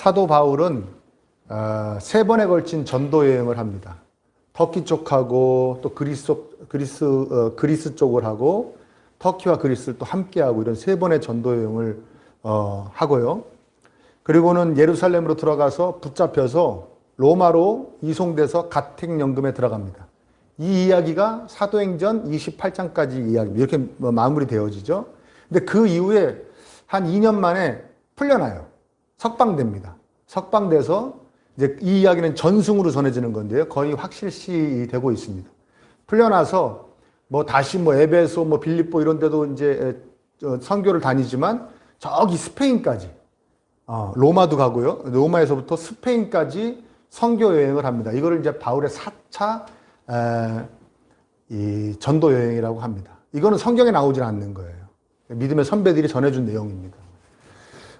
사도 바울은 3번에 걸친 전도 여행을 합니다. 터키 쪽하고 또 그리스 쪽을 하고 터키와 그리스를 또 함께하고 이런 3번의 전도 여행을 하고요. 그리고는 예루살렘으로 들어가서 붙잡혀서 로마로 이송돼서 가택연금에 들어갑니다. 이 이야기가 사도행전 28장까지 이야기입니다. 이렇게 마무리되어지죠. 근데 그 이후에 한 2년 만에 풀려나요. 석방됩니다. 석방돼서 이제 이 이야기는 전승으로 전해지는 건데요. 거의 확실시 되고 있습니다. 풀려나서 다시 에베소, 빌립보 이런 데도 이제 선교를 다니지만 저기 스페인까지, 로마도 가고요. 로마에서부터 스페인까지 선교 여행을 합니다. 이거를 이제 바울의 4차 이 전도 여행이라고 합니다. 이거는 성경에 나오질 않는 거예요. 믿음의 선배들이 전해준 내용입니다.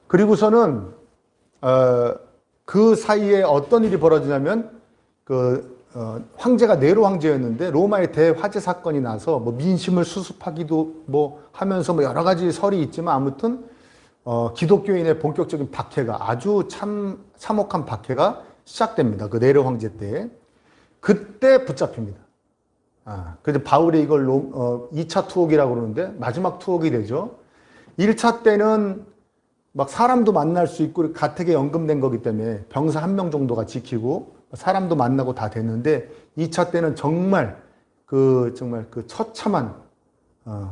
그리고서는 그 사이에 어떤 일이 벌어지냐면 황제가 네로 황제였는데 로마의 대화재 사건이 나서 민심을 수습하기도 하면서 여러 가지 설이 있지만 아무튼 기독교인의 본격적인 박해가 아주 참혹한 박해가 시작됩니다. 그 네로 황제 때. 그때 붙잡힙니다. 그래서 바울이 이걸 2차 투옥이라고 그러는데 마지막 투옥이 되죠. 1차 때는 사람도 만날 수 있고 가택에 연금된 거기 때문에 병사 1명 정도가 지키고 사람도 만나고 다 됐는데 2차 때는 정말 그 처참한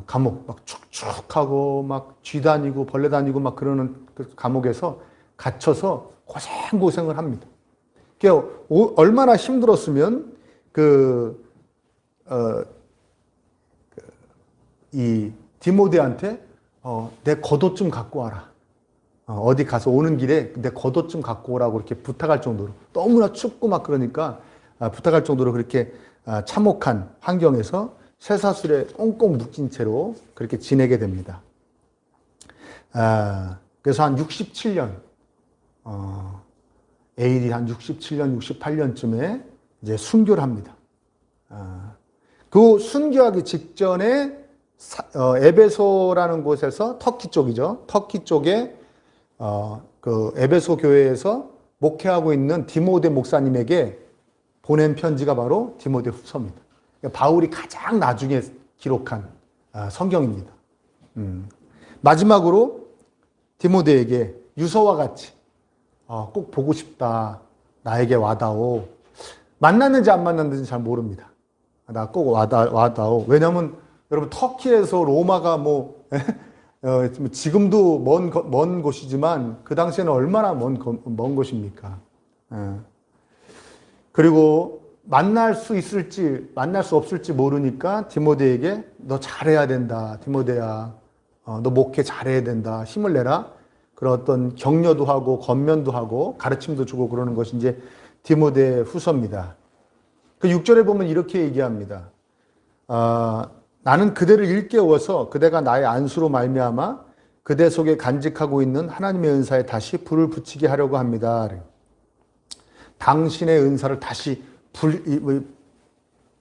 감옥, 축축하고 쥐 다니고 벌레 다니고 그러는 그 감옥에서 갇혀서 고생을 합니다. 얼마나 힘들었으면 이 디모데한테 내 겉옷 좀 갖고 와라. 어디 가서 오는 길에 내 겉옷 좀 갖고 오라고 이렇게 부탁할 정도로 너무나 춥고 그러니까 부탁할 정도로 그렇게 참혹한 환경에서 쇠사슬에 꽁꽁 묶인 채로 그렇게 지내게 됩니다. 그래서 한 67년, AD 한 67년, 68년쯤에 이제 순교를 합니다. 그 순교하기 직전에 에베소라는 곳에서 터키 쪽이죠. 터키 쪽에 그 에베소 교회에서 목회하고 있는 디모데 목사님에게 보낸 편지가 바로 디모데 후서입니다. 바울이 가장 나중에 기록한 성경입니다. 마지막으로 디모데에게 유서와 같이 꼭 보고 싶다. 나에게 와다오. 만났는지 안 만났는지 잘 모릅니다. 나 꼭 와다오. 왜냐하면 여러분 터키에서 로마가 지금도 먼 곳이지만 그 당시에는 얼마나 먼 곳입니까? 그리고 만날 수 있을지 만날 수 없을지 모르니까 디모데에게 너 잘해야 된다. 디모데야, 너 목회 잘해야 된다. 힘을 내라. 그런 어떤 격려도 하고 권면도 하고 가르침도 주고 그러는 것이 이제 디모데 후서입니다. 그 6절에 보면 이렇게 얘기합니다. 나는 그대를 일깨워서 그대가 나의 안수로 말미암아 그대 속에 간직하고 있는 하나님의 은사에 다시 불을 붙이게 하려고 합니다. 당신의 은사를 다시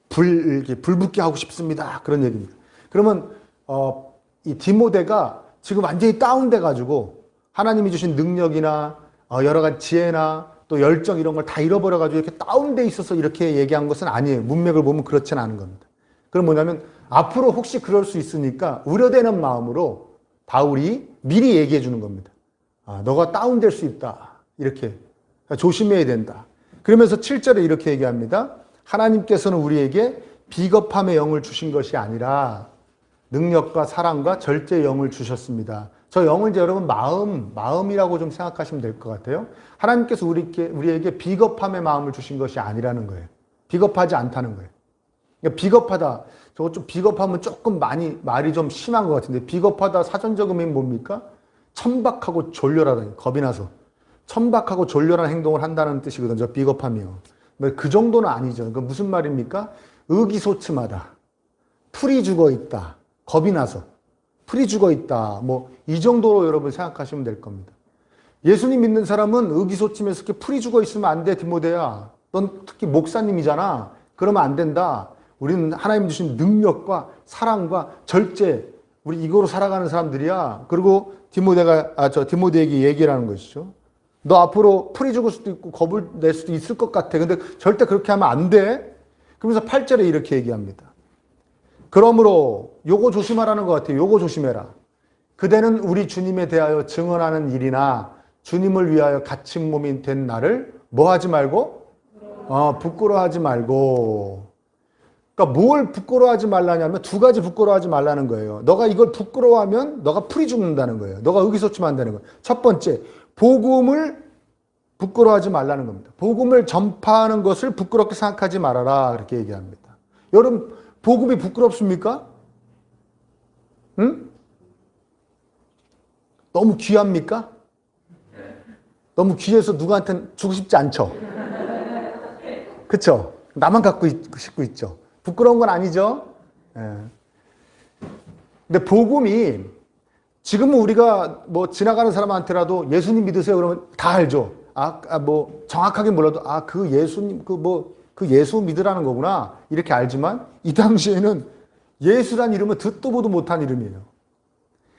불붙게 하고 싶습니다. 그런 얘기입니다. 그러면 이 디모데가 지금 완전히 다운돼 가지고 하나님이 주신 능력이나 여러 가지 지혜나 또 열정 이런 걸 다 잃어버려 가지고 이렇게 다운돼 있어서 이렇게 얘기한 것은 아니에요. 문맥을 보면 그렇지는 않은 겁니다. 그럼 뭐냐면 앞으로 혹시 그럴 수 있으니까 우려되는 마음으로 바울이 미리 얘기해 주는 겁니다. 너가 다운될 수 있다. 이렇게 조심해야 된다. 그러면서 7절에 이렇게 얘기합니다. 하나님께서는 우리에게 비겁함의 영을 주신 것이 아니라 능력과 사랑과 절제의 영을 주셨습니다. 저 영을 이제 여러분 마음이라고 좀 생각하시면 될 것 같아요. 하나님께서 우리에게 비겁함의 마음을 주신 것이 아니라는 거예요. 비겁하지 않다는 거예요. 그러니까 비겁하다. 저거 좀 비겁하면 조금 말이 좀 심한 것 같은데 비겁하다 사전적 의미는 뭡니까? 천박하고 졸렬하다. 겁이 나서. 천박하고 졸렬한 행동을 한다는 뜻이거든요. 저 비겁함이요. 그 정도는 아니죠. 그 무슨 말입니까? 의기소침하다. 풀이 죽어 있다. 겁이 나서. 풀이 죽어 있다. 이 정도로 여러분 생각하시면 될 겁니다. 예수님 믿는 사람은 의기소침해서 이렇게 풀이 죽어 있으면 안 돼, 디모데야. 넌 특히 목사님이잖아. 그러면 안 된다. 우리는 하나님 주신 능력과 사랑과 절제, 우리 이거로 살아가는 사람들이야. 그리고 디모데에게 얘기를 하는 것이죠. 너 앞으로 풀이 죽을 수도 있고 겁을 낼 수도 있을 것 같아. 근데 절대 그렇게 하면 안 돼. 그러면서 8절에 이렇게 얘기합니다. 그러므로 요거 조심하라는 것 같아요. 요거 조심해라. 그대는 우리 주님에 대하여 증언하는 일이나 주님을 위하여 갇힌 몸이 된 나를 뭐 하지 말고? 부끄러워하지 말고. 그러니까 뭘 부끄러워하지 말라냐면 두 가지 부끄러워하지 말라는 거예요. 너가 이걸 부끄러워하면 너가 풀이 죽는다는 거예요. 너가 의기소침한다는 거예요. 첫 번째, 복음을 부끄러워하지 말라는 겁니다. 복음을 전파하는 것을 부끄럽게 생각하지 말아라. 그렇게 얘기합니다. 여러분, 복음이 부끄럽습니까? 응? 너무 귀합니까? 너무 귀해서 누구한테는 주고 싶지 않죠? 그쵸? 나만 갖고 싶고 있죠. 부끄러운 건 아니죠? 예. 근데 복음이 지금은 우리가 뭐 지나가는 사람한테라도 예수님 믿으세요 그러면 다 알죠. 뭐 정확하게 몰라도 그 예수님 그 예수 믿으라는 거구나 이렇게 알지만 이 당시에는 예수란 이름은 듣도 보도 못한 이름이에요.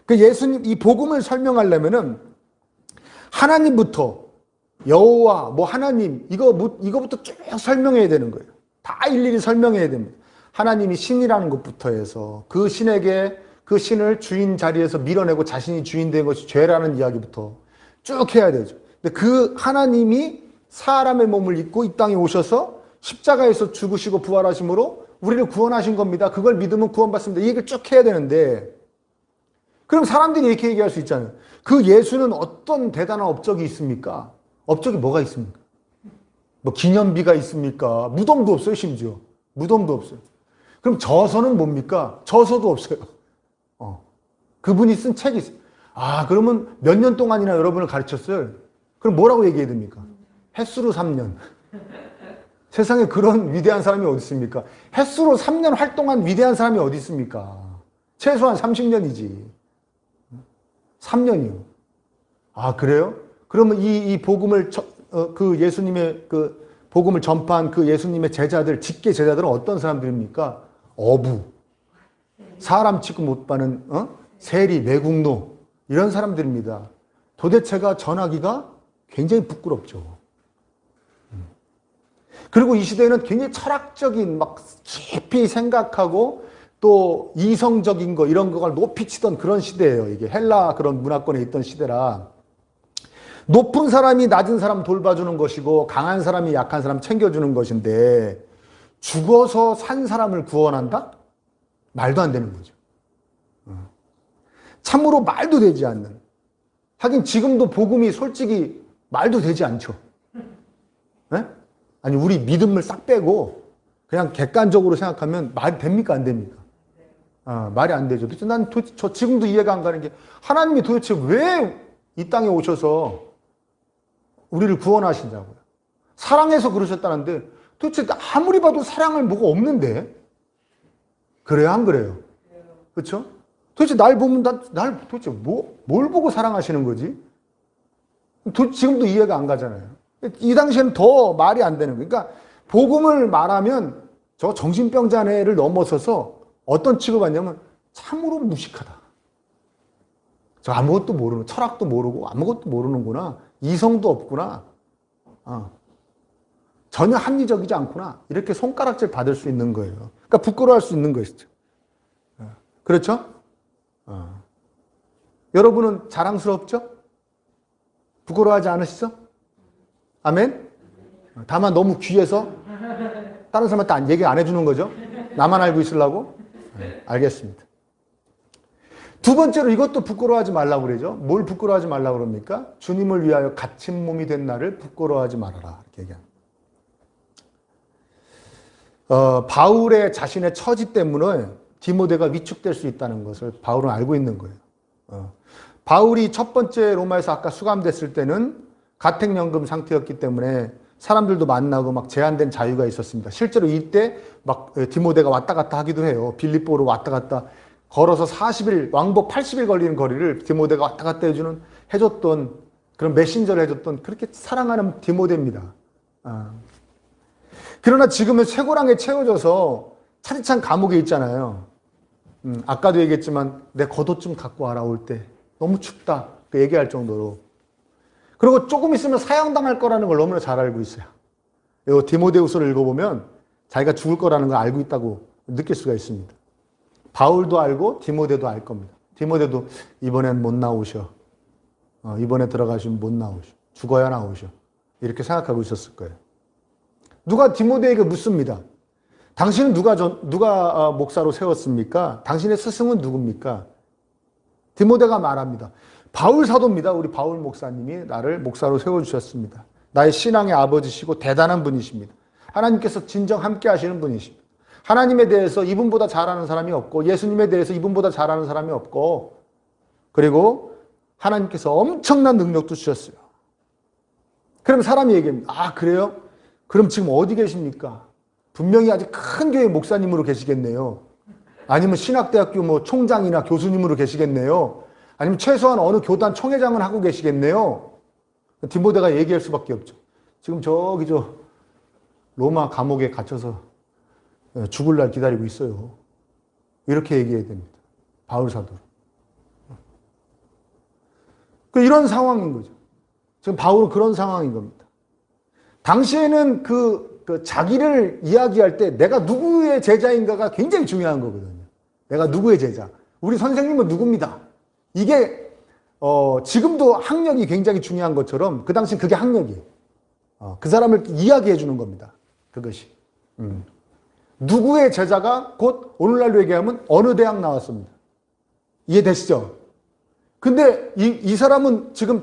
그 예수님 이 복음을 설명하려면은 하나님부터 여호와 뭐 하나님 이거부터 쭉 설명해야 되는 거예요. 다 일일이 설명해야 됩니다. 하나님이 신이라는 것부터 해서 그 신에게 그 신을 주인 자리에서 밀어내고 자신이 주인 된 것이 죄라는 이야기부터 쭉 해야 되죠. 근데 그 하나님이 사람의 몸을 입고 이 땅에 오셔서 십자가에서 죽으시고 부활하심으로 우리를 구원하신 겁니다. 그걸 믿으면 구원받습니다. 이 얘기를 쭉 해야 되는데 그럼 사람들이 이렇게 얘기할 수 있잖아요. 그 예수는 어떤 대단한 업적이 있습니까? 업적이 뭐가 있습니까? 뭐 기념비가 있습니까? 무덤도 없어요, 심지어. 무덤도 없어요. 그럼 저서는 뭡니까? 저서도 없어요. 그분이 쓴 책이 있어요. 그러면 몇 년 동안이나 여러분을 가르쳤어요? 그럼 뭐라고 얘기해야 됩니까? 햇수로 3년. 세상에 그런 위대한 사람이 어디 있습니까? 햇수로 3년 활동한 위대한 사람이 어디 있습니까? 최소한 30년이지. 3년이요. 그래요? 그러면 이 복음을 그 예수님의 그 복음을 전파한 그 예수님의 제자들, 직계 제자들은 어떤 사람들입니까? 어부, 사람 취급 못 받는 세리, 매국노 이런 사람들입니다. 도대체가 전하기가 굉장히 부끄럽죠. 그리고 이 시대에는 굉장히 철학적인 막 깊이 생각하고 또 이성적인 거 이런 거를 높이 치던 그런 시대예요. 이게 헬라 그런 문화권에 있던 시대라 높은 사람이 낮은 사람 돌봐주는 것이고 강한 사람이 약한 사람 챙겨주는 것인데 죽어서 산 사람을 구원한다? 말도 안 되는 거죠. 참으로 말도 되지 않는. 하긴 지금도 복음이 솔직히 말도 되지 않죠. 네? 아니 우리 믿음을 싹 빼고 그냥 객관적으로 생각하면 말이 됩니까 안 됩니까? 말이 안 되죠. 저 지금도 이해가 안 가는 게 하나님이 도대체 왜 이 땅에 오셔서 우리를 구원하신다고요. 사랑해서 그러셨다는데 도대체 아무리 봐도 사랑할 뭐가 없는데 그래요 안 그래요? 그렇죠? 도대체 날 보면 날 도대체 뭘 보고 사랑하시는 거지? 지금도 이해가 안 가잖아요. 이 당시에는 더 말이 안 되는 거예요. 그러니까 복음을 말하면 저 정신병자네를 넘어서서 어떤 취급하냐면 참으로 무식하다. 저 아무것도 모르는, 철학도 모르고 아무것도 모르는구나. 이성도 없구나. 전혀 합리적이지 않구나. 이렇게 손가락질 받을 수 있는 거예요. 그러니까 부끄러워할 수 있는 것이죠. 그렇죠? 여러분은 자랑스럽죠? 부끄러워하지 않으시죠? 아멘? 다만 너무 귀해서 다른 사람한테 얘기 안 해주는 거죠? 나만 알고 있으려고? 알겠습니다. 두 번째로 이것도 부끄러워하지 말라고 그러죠. 뭘 부끄러워하지 말라고 그럽니까? 주님을 위하여 갇힌 몸이 된 나를 부끄러워하지 말아라. 이렇게 얘기합니다. 바울의 자신의 처지 때문에 디모데가 위축될 수 있다는 것을 바울은 알고 있는 거예요. 바울이 첫 번째 로마에서 아까 수감됐을 때는 가택연금 상태였기 때문에 사람들도 만나고 막 제한된 자유가 있었습니다. 실제로 이때 막 디모데가 왔다 갔다 하기도 해요. 빌립보로 왔다 갔다 걸어서 40일, 왕복 80일 걸리는 거리를 디모데가 왔다 갔다 해줬던 그런 메신저를 해줬던 그렇게 사랑하는 디모데입니다. 그러나 지금은 쇠고랑에 채워져서 차디찬 감옥에 있잖아요. 아까도 얘기했지만 내 겉옷 좀 갖고 와라 올 때. 너무 춥다. 그 얘기할 정도로. 그리고 조금 있으면 사형당할 거라는 걸 너무나 잘 알고 있어요. 이 디모데후서를 읽어보면 자기가 죽을 거라는 걸 알고 있다고 느낄 수가 있습니다. 바울도 알고 디모데도 알 겁니다. 디모데도 이번엔 못 나오셔. 이번에 들어가시면 못 나오셔. 죽어야 나오셔. 이렇게 생각하고 있었을 거예요. 누가 디모데에게 묻습니다. 당신은 누가 목사로 세웠습니까? 당신의 스승은 누굽니까? 디모데가 말합니다. 바울 사도입니다. 우리 바울 목사님이 나를 목사로 세워주셨습니다. 나의 신앙의 아버지시고 대단한 분이십니다. 하나님께서 진정 함께 하시는 분이십니다. 하나님에 대해서 이분보다 잘하는 사람이 없고 예수님에 대해서 이분보다 잘하는 사람이 없고 그리고 하나님께서 엄청난 능력도 주셨어요. 그럼 사람이 얘기합니다. 아 그래요? 그럼 지금 어디 계십니까? 분명히 아주 큰 교회 목사님으로 계시겠네요. 아니면 신학대학교 뭐 총장이나 교수님으로 계시겠네요. 아니면 최소한 어느 교단 총회장은 하고 계시겠네요. 디모데가 얘기할 수밖에 없죠. 지금 저기 로마 감옥에 갇혀서 죽을 날 기다리고 있어요. 이렇게 얘기해야 됩니다. 바울 사도. 이런 상황인 거죠. 지금 바울은 그런 상황인 겁니다. 당시에는 자기를 이야기할 때 내가 누구의 제자인가가 굉장히 중요한 거거든요. 내가 누구의 제자. 우리 선생님은 누굽니다. 이게 지금도 학력이 굉장히 중요한 것처럼 그 당시 그게 학력이에요. 그 사람을 이야기해 주는 겁니다. 그것이. 누구의 제자가 곧 오늘날로 얘기하면 어느 대학 나왔습니다. 이해되시죠? 근데 이 사람은 지금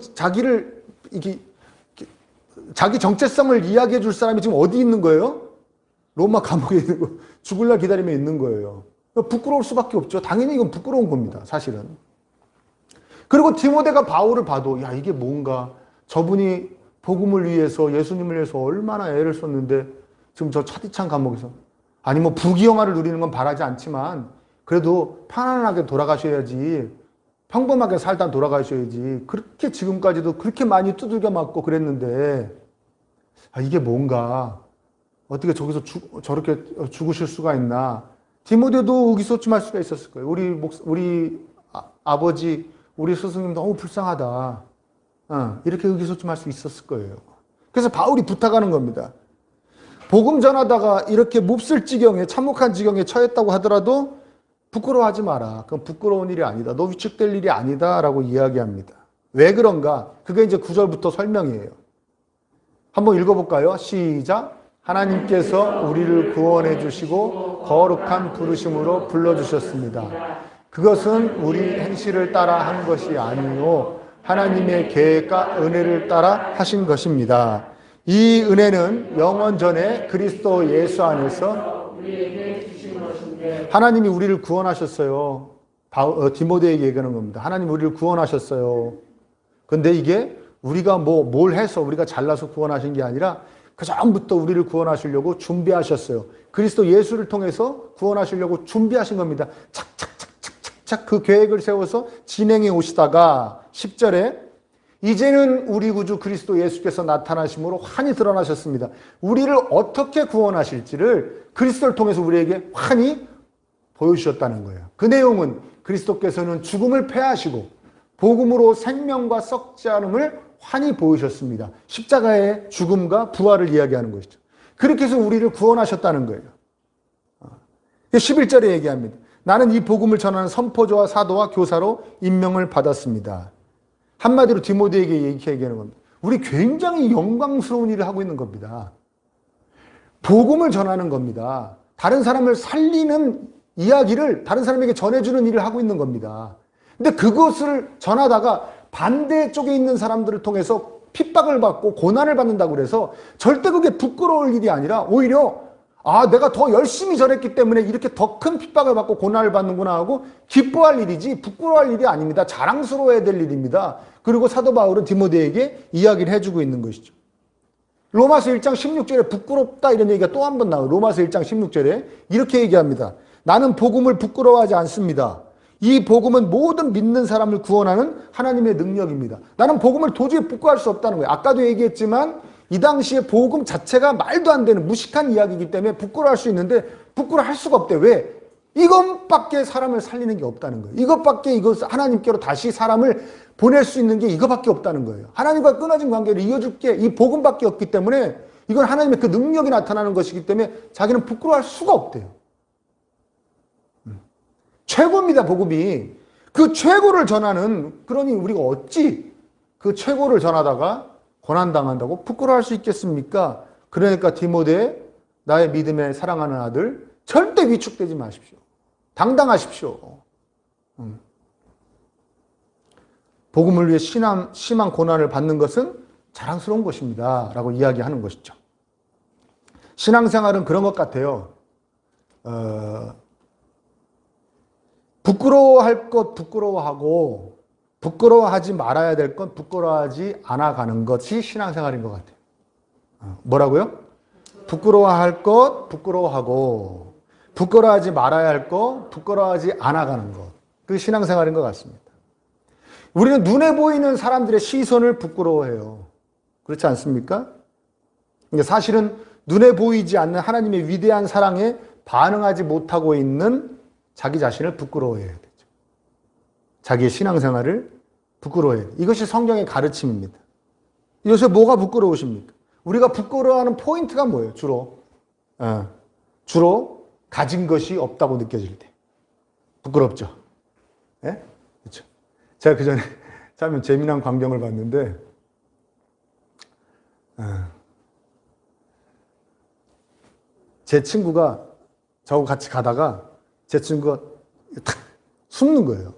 자기 정체성을 이야기해 줄 사람이 지금 어디 있는 거예요? 로마 감옥에 있는 거, 죽을 날 기다리며 있는 거예요. 부끄러울 수밖에 없죠. 당연히 이건 부끄러운 겁니다. 사실은. 그리고 디모데가 바울을 봐도 야 이게 뭔가 저분이 복음을 위해서 예수님을 위해서 얼마나 애를 썼는데 지금 저 차디찬 감옥에서 아니 뭐 부귀영화를 누리는 건 바라지 않지만 그래도 편안하게 돌아가셔야지 평범하게 살다 돌아가셔야지 그렇게 지금까지도 그렇게 많이 두들겨 맞고 그랬는데 아 이게 뭔가 어떻게 저기서 저렇게 죽으실 수가 있나. 디모데도 의기소침할 수가 있었을 거예요. 우리 아버지 우리 스승님 너무 불쌍하다. 이렇게 의기소침할 수 있었을 거예요. 그래서 바울이 부탁하는 겁니다. 복음 전하다가 이렇게 몹쓸 지경에 참혹한 지경에 처했다고 하더라도 부끄러워하지 마라. 그건 부끄러운 일이 아니다. 너 위축될 일이 아니다. 라고 이야기합니다. 왜 그런가? 그게 이제 9절부터 설명이에요. 한번 읽어볼까요? 시작. 하나님께서 우리를 구원해 주시고 거룩한 부르심으로 불러주셨습니다. 그것은 우리 행실을 따라 한 것이 아니요 하나님의 계획과 은혜를 따라 하신 것입니다. 이 은혜는 영원 전에 그리스도 예수 안에서 우리에게 주신 것인데 하나님이 우리를 구원하셨어요. 디모데에게 얘기하는 겁니다. 하나님 우리를 구원하셨어요. 근데 이게 우리가 뭘 해서 우리가 잘나서 구원하신 게 아니라 그 전부터 우리를 구원하시려고 준비하셨어요. 그리스도 예수를 통해서 구원하시려고 준비하신 겁니다. 착착착착착 그 계획을 세워서 진행해 오시다가 10절에 이제는 우리 구주 그리스도 예수께서 나타나심으로 환히 드러나셨습니다. 우리를 어떻게 구원하실지를 그리스도를 통해서 우리에게 환히 보여주셨다는 거예요. 그 내용은 그리스도께서는 죽음을 패하시고 복음으로 생명과 썩지 않음을 환히 보이셨습니다. 십자가의 죽음과 부활을 이야기하는 것이죠. 그렇게 해서 우리를 구원하셨다는 거예요. 11절에 얘기합니다. 나는 이 복음을 전하는 선포자와 사도와 교사로 임명을 받았습니다. 한마디로 디모데에게 이렇게 얘기하는 겁니다. 우리 굉장히 영광스러운 일을 하고 있는 겁니다. 복음을 전하는 겁니다. 다른 사람을 살리는 이야기를 다른 사람에게 전해주는 일을 하고 있는 겁니다. 근데 그것을 전하다가 반대쪽에 있는 사람들을 통해서 핍박을 받고 고난을 받는다고 그래서 절대 그게 부끄러울 일이 아니라 오히려 내가 더 열심히 전했기 때문에 이렇게 더 큰 핍박을 받고 고난을 받는구나 하고 기뻐할 일이지 부끄러워할 일이 아닙니다. 자랑스러워야 될 일입니다. 그리고 사도 바울은 디모데에게 이야기를 해주고 있는 것이죠. 로마서 1장 16절에 부끄럽다 이런 얘기가 또 한 번 나와요. 로마서 1장 16절에 이렇게 얘기합니다. 나는 복음을 부끄러워하지 않습니다. 이 복음은 모든 믿는 사람을 구원하는 하나님의 능력입니다. 나는 복음을 도저히 부끄러워할 수 없다는 거예요. 아까도 얘기했지만 이 당시에 복음 자체가 말도 안 되는 무식한 이야기이기 때문에 부끄러워할 수 있는데 부끄러워할 수가 없대. 왜? 이것밖에 사람을 살리는 게 없다는 거예요. 이것밖에 하나님께로 다시 사람을 보낼 수 있는 게 이거밖에 없다는 거예요. 하나님과 끊어진 관계를 이어줄 게 이 복음밖에 없기 때문에 이건 하나님의 그 능력이 나타나는 것이기 때문에 자기는 부끄러워할 수가 없대요. 최고입니다, 복음이. 그 최고를 전하는, 그러니 우리가 어찌 그 최고를 전하다가 고난당한다고 부끄러워할 수 있겠습니까? 그러니까 디모데, 나의 믿음에 사랑하는 아들, 절대 위축되지 마십시오. 당당하십시오. 복음을 위해 심한 고난을 받는 것은 자랑스러운 것입니다. 라고 이야기하는 것이죠. 신앙생활은 그런 것 같아요. 부끄러워할 것 부끄러워하고 부끄러워하지 말아야 될 건 부끄러워하지 않아가는 것이 신앙생활인 것 같아요. 뭐라고요? 부끄러워할 것 부끄러워하고 부끄러워하지 말아야 할 것 부끄러워하지 않아가는 것. 그게 신앙생활인 것 같습니다. 우리는 눈에 보이는 사람들의 시선을 부끄러워해요. 그렇지 않습니까? 사실은 눈에 보이지 않는 하나님의 위대한 사랑에 반응하지 못하고 있는 자기 자신을 부끄러워해야 되죠. 자기의 신앙생활을 부끄러워해야 돼요. 이것이 성경의 가르침입니다. 요새 뭐가 부끄러우십니까? 우리가 부끄러워하는 포인트가 뭐예요? 주로 가진 것이 없다고 느껴질 때 부끄럽죠. 예? 그렇죠. 제가 그 전에 참 재미난 광경을 봤는데 제 친구가 저하고 같이 가다가 제 친구가 탁 숨는 거예요.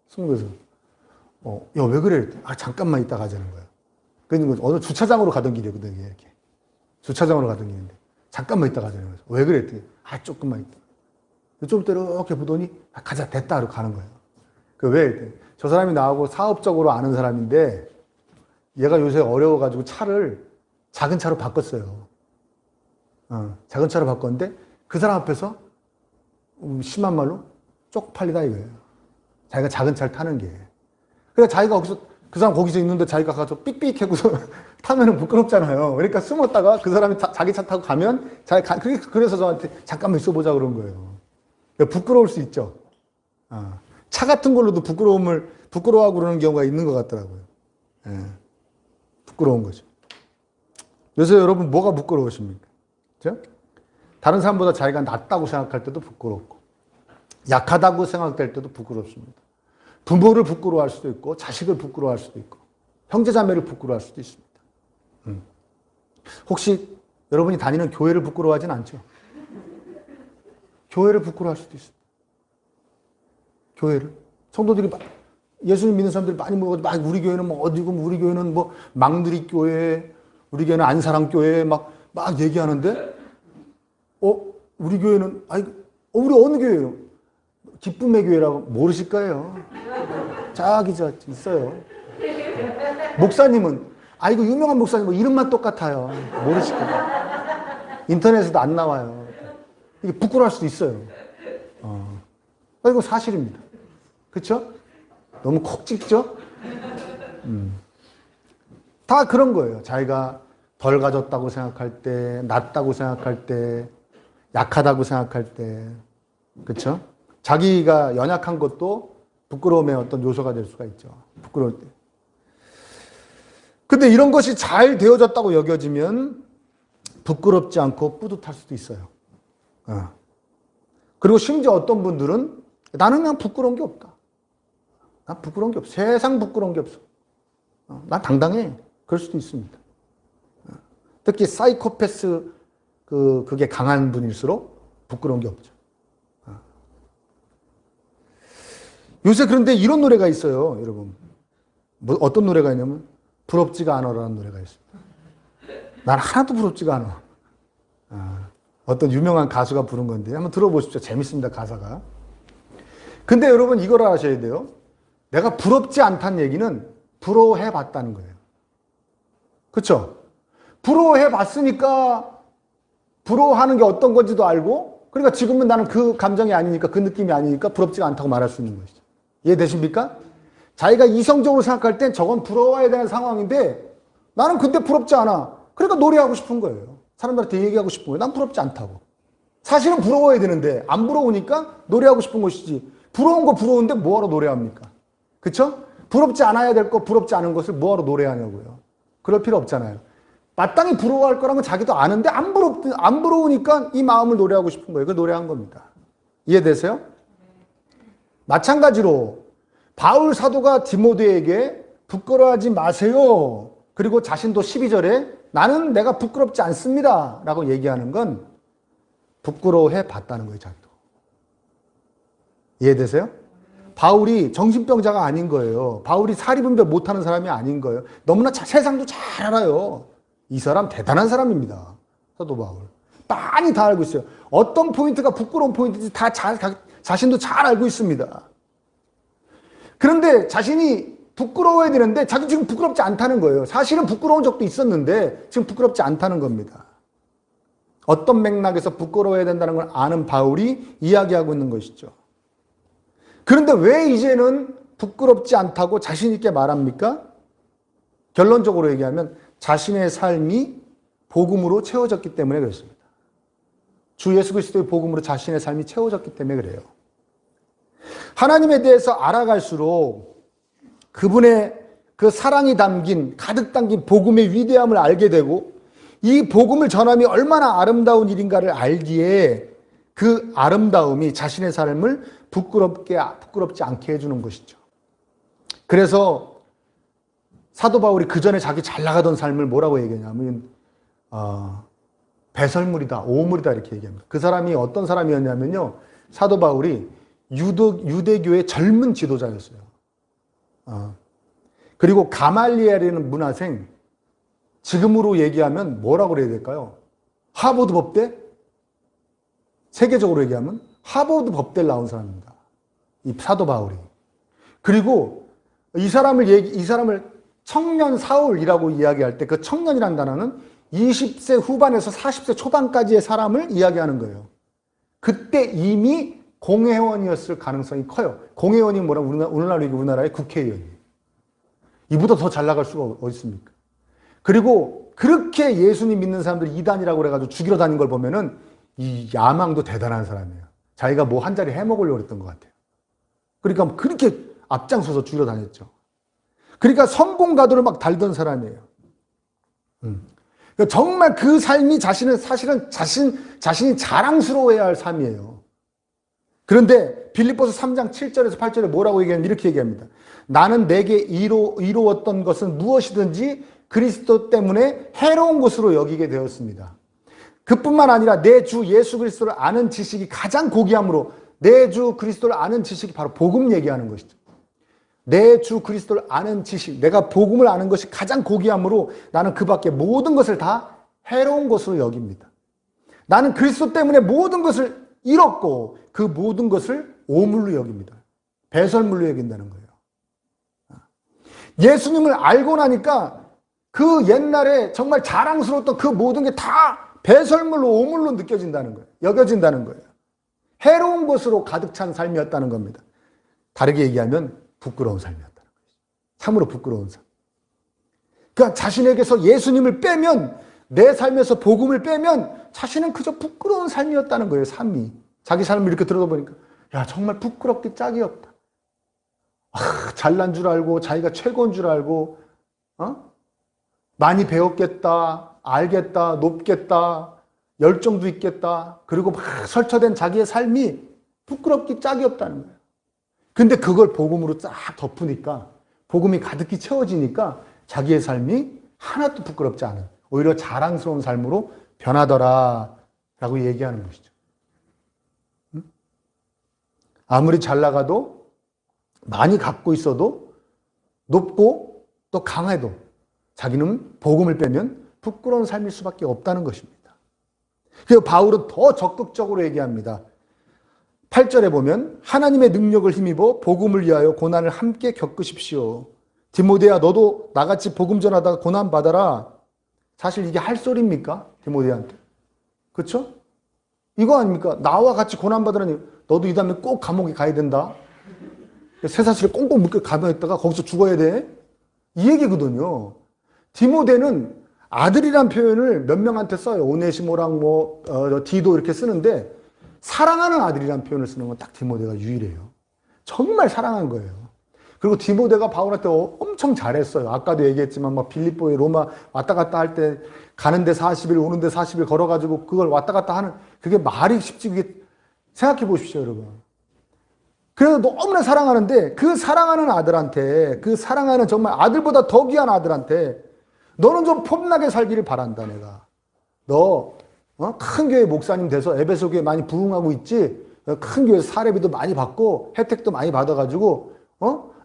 숨는 거예요. 야, 왜 그래? 잠깐만 있다 가자는 거예요. 그러니까 어느 주차장으로 가던 길이거든요. 이렇게. 주차장으로 가던 길인데 잠깐만 있다 가자는 거예요. 왜 그래? 조금만 있다. 좀 이렇게 보더니 가자 됐다 하고 가는 거예요. 왜? 저 사람이 나하고 사업적으로 아는 사람인데 얘가 요새 어려워가지고 차를 작은 차로 바꿨어요. 작은 차로 바꿨는데 그 사람 앞에서 심한 말로 쪽팔리다 이거예요. 자기가 작은 차를 타는 게. 그러니까 자기가 거기서 그 사람 거기서 있는데 자기가 가서 삑삑해고서 타면은 부끄럽잖아요. 그러니까 숨었다가 그 사람이 자기 차 타고 가면 그래서 저한테 잠깐만 있어보자 그런 거예요. 부끄러울 수 있죠. 차 같은 걸로도 부끄러워하고 그러는 경우가 있는 것 같더라고요. 예. 부끄러운 거죠. 요새 여러분 뭐가 부끄러우십니까? 그렇죠? 다른 사람보다 자기가 낫다고 생각할 때도 부끄럽고 약하다고 생각될 때도 부끄럽습니다. 부모를 부끄러워할 수도 있고 자식을 부끄러워할 수도 있고 형제자매를 부끄러워할 수도 있습니다. 혹시 여러분이 다니는 교회를 부끄러워하진 않죠? 교회를 부끄러워할 수도 있습니다. 교회를. 성도들이 예수님 믿는 사람들이 많이 모여서 막 우리 교회는 뭐 어디고 우리 교회는 뭐 망드리 교회, 우리 교회는 안사랑 교회 막 얘기하는데 우리 교회는 우리 어느 교회예요? 기쁨의 교회라고 모르실 거예요. 저 있어요. 목사님은 이거 유명한 목사님 뭐 이름만 똑같아요. 모르실 거예요. 인터넷에도 안 나와요. 이게 부끄러워할 수도 있어요. 이거 사실입니다. 그렇죠? 너무 콕 찍죠? 다 그런 거예요. 자기가 덜 가졌다고 생각할 때, 낫다고 생각할 때, 약하다고 생각할 때, 그렇죠? 자기가 연약한 것도 부끄러움의 어떤 요소가 될 수가 있죠. 부끄러울 때. 근데 이런 것이 잘 되어졌다고 여겨지면 부끄럽지 않고 뿌듯할 수도 있어요. 그리고 심지어 어떤 분들은 나는 그냥 부끄러운 게 없다. 난 부끄러운 게 없어. 세상 부끄러운 게 없어. 난 당당해. 그럴 수도 있습니다. 특히 사이코패스 그게 강한 분일수록 부끄러운 게 없죠. 요새 그런데 이런 노래가 있어요, 여러분. 어떤 노래가 있냐면 부럽지가 않아라는 노래가 있습니다. 난 하나도 부럽지가 않아. 어떤 유명한 가수가 부른 건데 한번 들어보십시오. 재밌습니다, 가사가. 근데 여러분 이걸 아셔야 돼요. 내가 부럽지 않다는 얘기는 부러워해 봤다는 거예요. 그렇죠? 부러워해 봤으니까 부러워하는 게 어떤 건지도 알고 그러니까 지금은 나는 그 감정이 아니니까 그 느낌이 아니니까 부럽지가 않다고 말할 수 있는 것이죠. 이해되십니까? 자기가 이성적으로 생각할 땐 저건 부러워야 되는 상황인데 나는 근데 부럽지 않아. 그러니까 노래하고 싶은 거예요. 사람들한테 얘기하고 싶은 거예요. 난 부럽지 않다고. 사실은 부러워야 되는데 안 부러우니까 노래하고 싶은 것이지. 부러운 거 부러운데 뭐하러 노래합니까? 그렇죠? 부럽지 않아야 될 거, 부럽지 않은 것을 뭐하러 노래하냐고요. 그럴 필요 없잖아요. 마땅히 부러워할 거라면 자기도 아는데 안 부러우니까 이 마음을 노래하고 싶은 거예요. 그 노래한 겁니다. 이해되세요? 마찬가지로 바울 사도가 디모데에게 부끄러워하지 마세요. 그리고 자신도 12절에 나는 내가 부끄럽지 않습니다. 라고 얘기하는 건 부끄러워해 봤다는 거예요. 자기도. 이해되세요? 바울이 정신병자가 아닌 거예요. 바울이 사리분별 못하는 사람이 아닌 거예요. 너무나 세상도 잘 알아요. 이 사람 대단한 사람입니다. 사도 바울. 많이 다 알고 있어요. 어떤 포인트가 부끄러운 포인트인지 다 자신도 잘 알고 있습니다. 그런데 자신이 부끄러워야 되는데 자기 지금 부끄럽지 않다는 거예요. 사실은 부끄러운 적도 있었는데 지금 부끄럽지 않다는 겁니다. 어떤 맥락에서 부끄러워야 된다는 걸 아는 바울이 이야기하고 있는 것이죠. 그런데 왜 이제는 부끄럽지 않다고 자신 있게 말합니까? 결론적으로 얘기하면 자신의 삶이 복음으로 채워졌기 때문에 그렇습니다. 주 예수 그리스도의 복음으로 자신의 삶이 채워졌기 때문에 그래요. 하나님에 대해서 알아갈수록 그분의 그 사랑이 가득 담긴 복음의 위대함을 알게 되고 이 복음을 전함이 얼마나 아름다운 일인가를 알기에 그 아름다움이 자신의 삶을 부끄럽지 않게 해주는 것이죠. 그래서 사도 바울이 그 전에 자기 잘 나가던 삶을 뭐라고 얘기하냐면 배설물이다, 오물이다 이렇게 얘기합니다. 그 사람이 어떤 사람이었냐면요. 사도 바울이 유대교의 젊은 지도자였어요. 그리고 가말리엘이라는 문화생, 지금으로 얘기하면 뭐라고 그래야 될까요? 하버드 법대? 세계적으로 얘기하면 하버드 법대를 나온 사람입니다. 이 사도 바울이. 그리고 이 사람을 청년 사울이라고 이야기할 때 그 청년이라는 단어는 20세 후반에서 40세 초반까지의 사람을 이야기하는 거예요. 그때 이미 공회원이었을 가능성이 커요. 공회원이 뭐라면 우리나라의 국회의원이에요. 이보다 더 잘 나갈 수가 어디 있습니까? 그리고 그렇게 예수님 믿는 사람들이 이단이라고 그래가지고 죽이러 다닌 걸 보면은 이 야망도 대단한 사람이에요. 자기가 뭐 한 자리 해먹으려고 했던 것 같아요. 그러니까 그렇게 앞장서서 죽이러 다녔죠. 그러니까 성공가도를 막 달던 사람이에요. 그러니까 정말 그 삶이 사실은 자신이 자랑스러워해야 할 삶이에요. 그런데 빌립보서 3장 7절에서 8절에 뭐라고 얘기하냐면 이렇게 얘기합니다. 나는 내게 이루었던 것은 무엇이든지 그리스도 때문에 해로운 것으로 여기게 되었습니다. 그뿐만 아니라 내 주 예수 그리스도를 아는 지식이 가장 고귀함으로 내 주 그리스도를 아는 지식이 바로 복음 얘기하는 것이죠. 내 주 그리스도를 아는 지식, 내가 복음을 아는 것이 가장 고귀함으로 나는 그 밖에 모든 것을 다 해로운 것으로 여깁니다. 나는 그리스도 때문에 모든 것을 잃었고 그 모든 것을 오물로 여깁니다. 배설물로 여긴다는 거예요. 예수님을 알고 나니까 그 옛날에 정말 자랑스러웠던 그 모든 게 다 배설물로 오물로 느껴진다는 거예요. 여겨진다는 거예요. 해로운 것으로 가득 찬 삶이었다는 겁니다. 다르게 얘기하면 부끄러운 삶이었다는 거예요. 참으로 부끄러운 삶. 그러니까 자신에게서 예수님을 빼면, 내 삶에서 복음을 빼면 자신은 그저 부끄러운 삶이었다는 거예요. 삶이. 자기 삶을 이렇게 들어보니까 야 정말 부끄럽기 짝이 없다. 잘난 줄 알고 자기가 최고인 줄 알고 많이 배웠겠다, 알겠다, 높겠다, 열정도 있겠다. 그리고 막 설쳐된 자기의 삶이 부끄럽기 짝이 없다는 거예요. 근데 그걸 복음으로 쫙 덮으니까, 복음이 가득히 채워지니까 자기의 삶이 하나도 부끄럽지 않은, 오히려 자랑스러운 삶으로 변하더라 라고 얘기하는 것이죠. 아무리 잘 나가도, 많이 갖고 있어도, 높고 또 강해도 자기는 복음을 빼면 부끄러운 삶일 수밖에 없다는 것입니다. 그래서 바울은 더 적극적으로 얘기합니다. 8절에 보면 하나님의 능력을 힘입어 복음을 위하여 고난을 함께 겪으십시오. 디모데야 너도 나같이 복음 전하다가 고난 받아라. 사실 이게 할 소리입니까? 디모데한테. 그렇죠? 이거 아닙니까? 나와 같이 고난 받으라니 너도 이 다음에 꼭 감옥에 가야 된다. 쇠사슬에 꽁꽁 묶여 가만히 있다가 거기서 죽어야 돼. 이 얘기거든요. 디모데는 아들이란 표현을 몇 명한테 써요. 오네시모랑 디도 이렇게 쓰는데 사랑하는 아들이란 표현을 쓰는 건 딱 디모데가 유일해요. 정말 사랑한 거예요. 그리고 디모데가 바울한테 엄청 잘했어요. 아까도 얘기했지만 막 빌립보에 로마 왔다 갔다 할 때 가는데 40일 오는데 40일 걸어가지고 그걸 왔다 갔다 하는 그게 말이 쉽지 그게 생각해 보십시오 여러분. 그래서 너무나 사랑하는데 그 사랑하는 아들한테 그 사랑하는 정말 아들보다 더 귀한 아들한테 너는 좀 폼나게 살기를 바란다 내가. 너 큰 교회 목사님 돼서 에베소 교회 많이 부흥하고 있지? 큰 교회 사례비도 많이 받고 혜택도 많이 받아가지고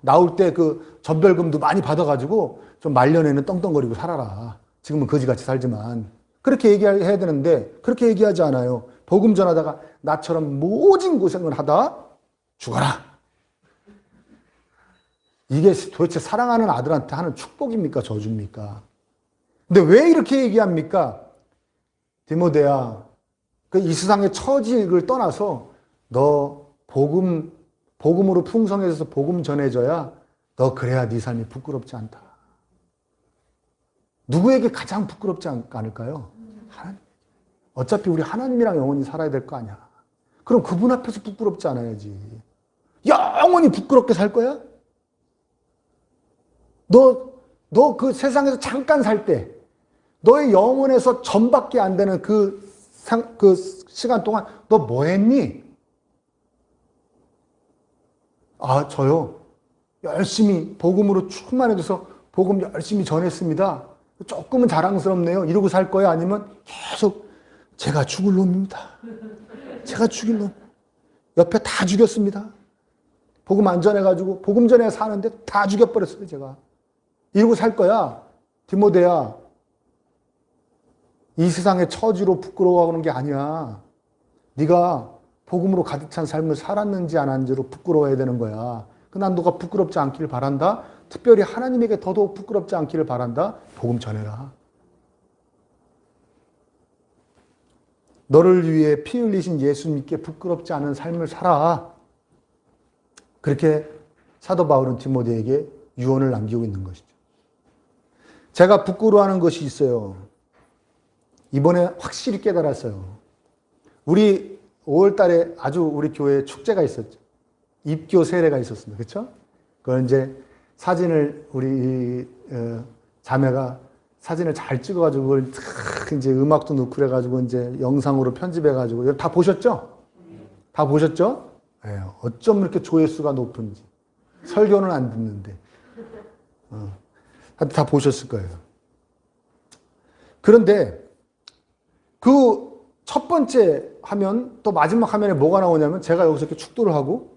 나올 때 그 전별금도 많이 받아가지고 좀 말년에는 떵떵거리고 살아라. 지금은 거지같이 살지만 그렇게 얘기해야 되는데 그렇게 얘기하지 않아요. 복음 전하다가 나처럼 모진 고생을 하다 죽어라. 이게 도대체 사랑하는 아들한테 하는 축복입니까? 저주입니까? 근데 왜 이렇게 얘기합니까? 디모데야, 그 이 세상의 처지를 떠나서 너 복음으로 풍성해져서 복음 전해져야 너 그래야 네 삶이 부끄럽지 않다. 누구에게 가장 부끄럽지 않을까요? 하나님. 어차피 우리 하나님이랑 영원히 살아야 될 거 아니야. 그럼 그분 앞에서 부끄럽지 않아야지. 영원히 부끄럽게 살 거야? 너 그 세상에서 잠깐 살 때, 너의 영혼에서 전밖에 안 되는 그 시간 동안 너 뭐 했니? 아, 저요. 열심히 복음으로 충만해져서 복음 열심히 전했습니다. 조금은 자랑스럽네요. 이러고 살 거야? 아니면 계속 제가 죽을 놈입니다. 제가 죽일 놈. 옆에 다 죽였습니다. 복음 안 전해가지고 복음 전에 사는데 다 죽여버렸어요. 제가. 이러고 살 거야? 디모데야. 이 세상의 처지로 부끄러워하는 게 아니야. 네가 복음으로 가득 찬 삶을 살았는지 안 한지로 부끄러워해야 되는 거야. 난 너가 부끄럽지 않기를 바란다. 특별히 하나님에게 더더욱 부끄럽지 않기를 바란다. 복음 전해라. 너를 위해 피 흘리신 예수님께 부끄럽지 않은 삶을 살아. 그렇게 사도 바울은 디모데에게 유언을 남기고 있는 것이죠. 제가 부끄러워하는 것이 있어요. 이번에 확실히 깨달았어요. 우리 5월 달에 아주 우리 교회에 축제가 있었죠. 입교 세례가 있었습니다. 그렇죠? 그걸 이제 사진을 우리 자매가 사진을 잘 찍어가지고 그걸 이제 음악도 넣고 그래가지고 이제 영상으로 편집해가지고 다 보셨죠? 다 보셨죠? 네, 어쩜 이렇게 조회수가 높은지. 설교는 안 듣는데. 다 보셨을 거예요. 그런데 그 첫 번째 화면 또 마지막 화면에 뭐가 나오냐면 제가 여기서 이렇게 축도를 하고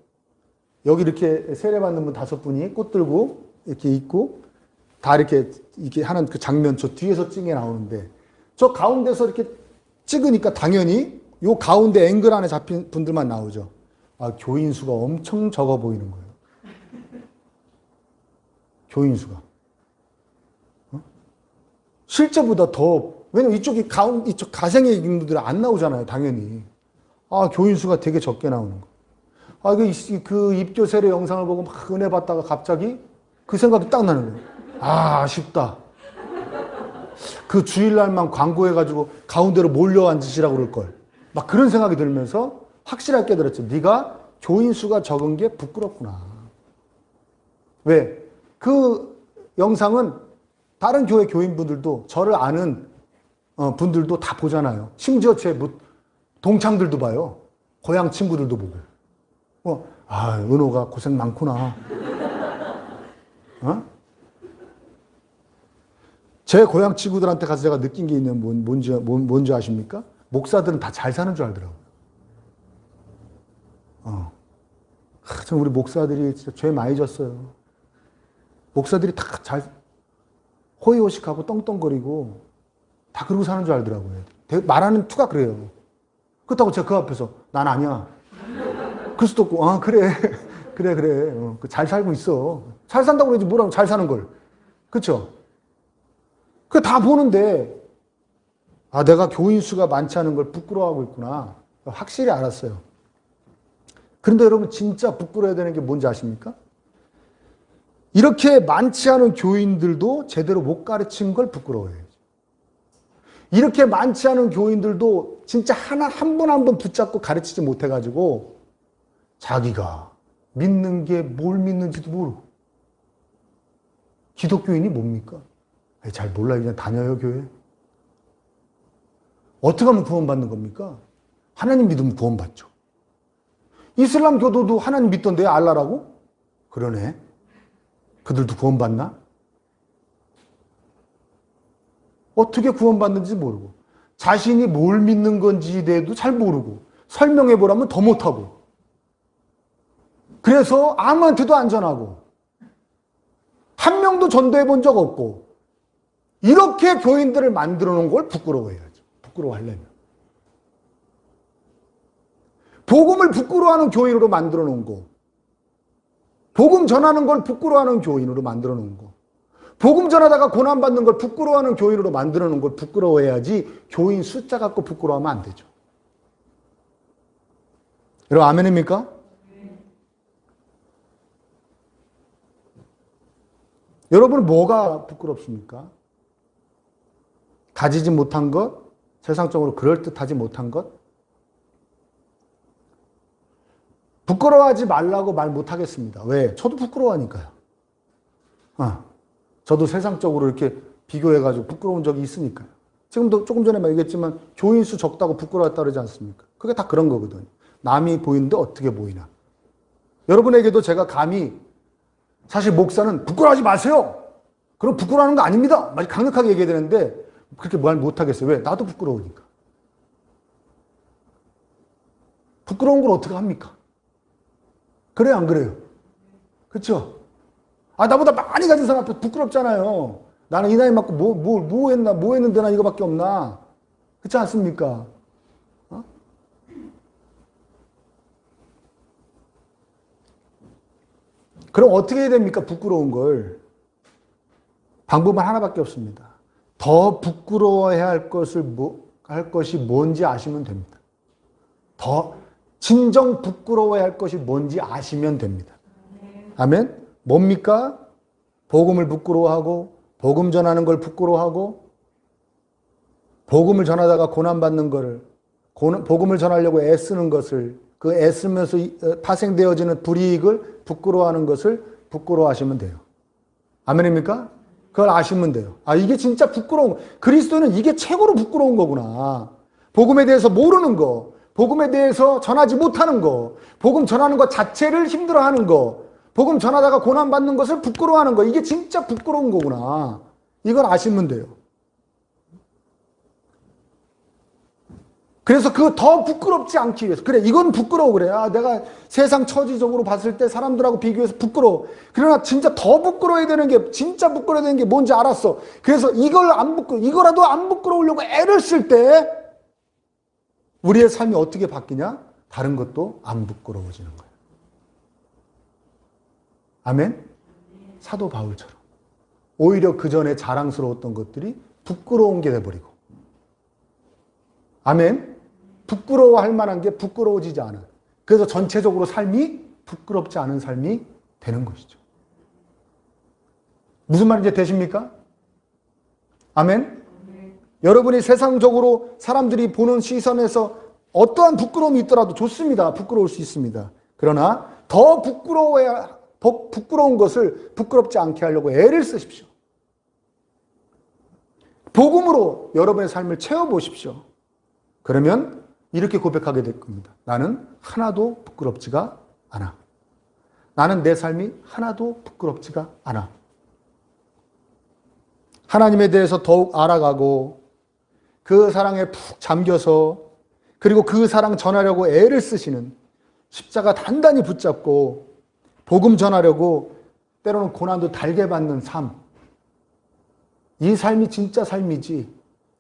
여기 이렇게 세례받는 분 5분이 꽃 들고 이렇게 있고 다 이렇게 하는 그 장면 저 뒤에서 찍게 나오는데 저 가운데서 이렇게 찍으니까 당연히 요 가운데 앵글 안에 잡힌 분들만 나오죠. 아, 교인 수가 엄청 적어 보이는 거예요. 교인 수가. 실제보다 더, 왜냐면 이쪽 가생에 있는 분들은 안 나오잖아요, 당연히. 아, 교인 수가 되게 적게 나오는 거. 아, 그 입교 세례 영상을 보고 막 은혜 받다가 갑자기 그 생각이 딱 나는 거예요. 아, 아쉽다. 그 주일날만 광고해가지고 가운데로 몰려 앉으시라고 그럴 걸. 막 그런 생각이 들면서 확실하게 깨달았죠. 네가 교인 수가 적은 게 부끄럽구나. 왜? 그 영상은 다른 교회 교인분들도 저를 아는 분들도 다 보잖아요. 심지어 제 동창들도 봐요. 고향 친구들도 보고. 아, 은호가 고생 많구나. 제 고향 친구들한테 가서 제가 느낀 게 있는 뭔지 아십니까? 목사들은 다 잘 사는 줄 알더라고요. 참 우리 목사들이 진짜 죄 많이 졌어요. 목사들이 다 잘 호의호식하고 떵떵거리고 다 그러고 사는 줄 알더라고요. 말하는 투가 그래요. 그렇다고 제가 그 앞에서 난 아니야. 그럴 수도 없고 그래. 잘 살고 있어. 잘 산다고 그러지 뭐라고 잘 사는 걸. 그렇죠? 그 다 보는데 내가 교인 수가 많지 않은 걸 부끄러워하고 있구나. 확실히 알았어요. 그런데 여러분 진짜 부끄러워야 되는 게 뭔지 아십니까? 이렇게 많지 않은 교인들도 제대로 못 가르친 걸 부끄러워해요. 이렇게 많지 않은 교인들도 진짜 한 분 한 분 붙잡고 가르치지 못해가지고 자기가 믿는 게 뭘 믿는지도 모르고 기독교인이 뭡니까? 잘 몰라요. 그냥 다녀요, 교회. 어떻게 하면 구원받는 겁니까? 하나님 믿으면 구원받죠. 이슬람 교도도 하나님 믿던데 알라라고? 그러네. 그들도 구원받나? 어떻게 구원받는지 모르고, 자신이 뭘 믿는 건지에 대해도 잘 모르고, 설명해 보라면 더 못하고, 그래서 아무한테도 안 전하고, 한 명도 전도해 본 적 없고, 이렇게 교인들을 만들어 놓은 걸 부끄러워해야죠. 부끄러워하려면. 복음을 부끄러워하는 교인으로 만들어 놓은 거, 복음 전하는 걸 부끄러워하는 교인으로 만들어 놓은 거, 복음 전하다가 고난받는 걸 부끄러워하는 교인으로 만들어 놓은 걸 부끄러워해야지 교인 숫자 갖고 부끄러워하면 안 되죠. 여러분 아멘입니까? 여러분은 뭐가 부끄럽습니까? 가지지 못한 것, 세상적으로 그럴듯하지 못한 것? 부끄러워하지 말라고 말 못하겠습니다. 왜? 저도 부끄러워하니까요. 저도 세상적으로 이렇게 비교해가지고 부끄러운 적이 있으니까요. 지금도 조금 전에 말했지만 교인 수 적다고 부끄러웠다 그러지 않습니까? 그게 다 그런 거거든요. 남이 보이는데 어떻게 보이나. 여러분에게도 제가 감히 사실 목사는 부끄러워하지 마세요. 그럼 부끄러워하는 거 아닙니다. 강력하게 얘기해야 되는데 그렇게 말 못하겠어요. 왜? 나도 부끄러우니까. 부끄러운 걸 어떻게 합니까? 그래요, 안 그래요? 그렇죠? 나보다 많이 가진 사람 앞에 부끄럽잖아요. 나는 이 나이 맞고 뭐 했는데 나 이거밖에 없나? 그렇지 않습니까? 그럼 어떻게 해야 됩니까? 부끄러운 걸. 방법은 하나밖에 없습니다. 더 부끄러워해야 할 것이 뭔지 아시면 됩니다. 더 진정 부끄러워해야 할 것이 뭔지 아시면 됩니다. 아멘? 뭡니까? 복음을 부끄러워하고, 복음 전하는 걸 부끄러워하고, 복음을 전하다가 고난받는 것을, 복음을 전하려고 애쓰는 것을, 그 애쓰면서 파생되어지는 불이익을 부끄러워하는 것을 부끄러워하시면 돼요. 아멘입니까? 그걸 아시면 돼요. 이게 진짜 부끄러운, 그리스도는 이게 최고로 부끄러운 거구나. 복음에 대해서 모르는 거, 복음에 대해서 전하지 못하는 거, 복음 전하는 것 자체를 힘들어하는 거, 복음 전하다가 고난받는 것을 부끄러워하는 거, 이게 진짜 부끄러운 거구나. 이걸 아시면 돼요. 그래서 그 더 부끄럽지 않기 위해서, 그래 이건 부끄러워 그래. 내가 세상 처지적으로 봤을 때 사람들하고 비교해서 부끄러워. 그러나 진짜 더 부끄러워야 되는 게, 진짜 부끄러워야 되는 게 뭔지 알았어. 그래서 이거라도 안 부끄러우려고 애를 쓸 때 우리의 삶이 어떻게 바뀌냐? 다른 것도 안 부끄러워지는 거예요. 아멘? 사도 바울처럼. 오히려 그 전에 자랑스러웠던 것들이 부끄러운 게 돼버리고. 아멘? 부끄러워할 만한 게 부끄러워지지 않아. 그래서 전체적으로 삶이 부끄럽지 않은 삶이 되는 것이죠. 무슨 말인지 되십니까? 아멘? 여러분이 세상적으로 사람들이 보는 시선에서 어떠한 부끄러움이 있더라도 좋습니다. 부끄러울 수 있습니다. 그러나 더 부끄러운 것을 부끄럽지 않게 하려고 애를 쓰십시오. 복음으로 여러분의 삶을 채워보십시오. 그러면 이렇게 고백하게 될 겁니다. 나는 하나도 부끄럽지가 않아. 나는 내 삶이 하나도 부끄럽지가 않아. 하나님에 대해서 더욱 알아가고 그 사랑에 푹 잠겨서, 그리고 그 사랑 전하려고 애를 쓰시는, 십자가 단단히 붙잡고 복음 전하려고 때로는 고난도 달게 받는 삶. 이 삶이 진짜 삶이지.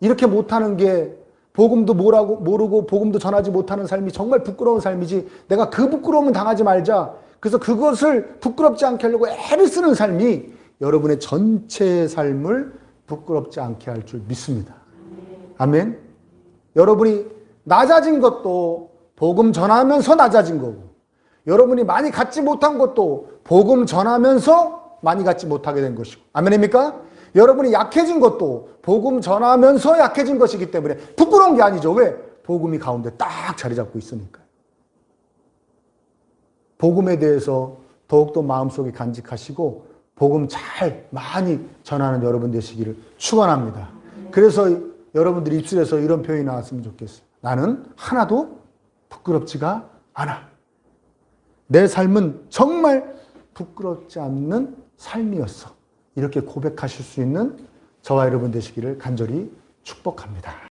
이렇게 못하는 게, 복음도 모르고 복음도 전하지 못하는 삶이 정말 부끄러운 삶이지. 내가 그 부끄러움은 당하지 말자. 그래서 그것을 부끄럽지 않게 하려고 애를 쓰는 삶이 여러분의 전체 삶을 부끄럽지 않게 할 줄 믿습니다. 아멘. 여러분이 낮아진 것도 복음 전하면서 낮아진 거고, 여러분이 많이 갖지 못한 것도 복음 전하면서 많이 갖지 못하게 된 것이고. 아멘입니까? 여러분이 약해진 것도 복음 전하면서 약해진 것이기 때문에 부끄러운 게 아니죠. 왜? 복음이 가운데 딱 자리 잡고 있으니까요. 복음에 대해서 더욱더 마음속에 간직하시고 복음 잘 많이 전하는 여러분 되시기를 축원합니다. 그래서 여러분들이 입술에서 이런 표현이 나왔으면 좋겠어요. 나는 하나도 부끄럽지가 않아. 내 삶은 정말 부끄럽지 않는 삶이었어. 이렇게 고백하실 수 있는 저와 여러분 되시기를 간절히 축복합니다.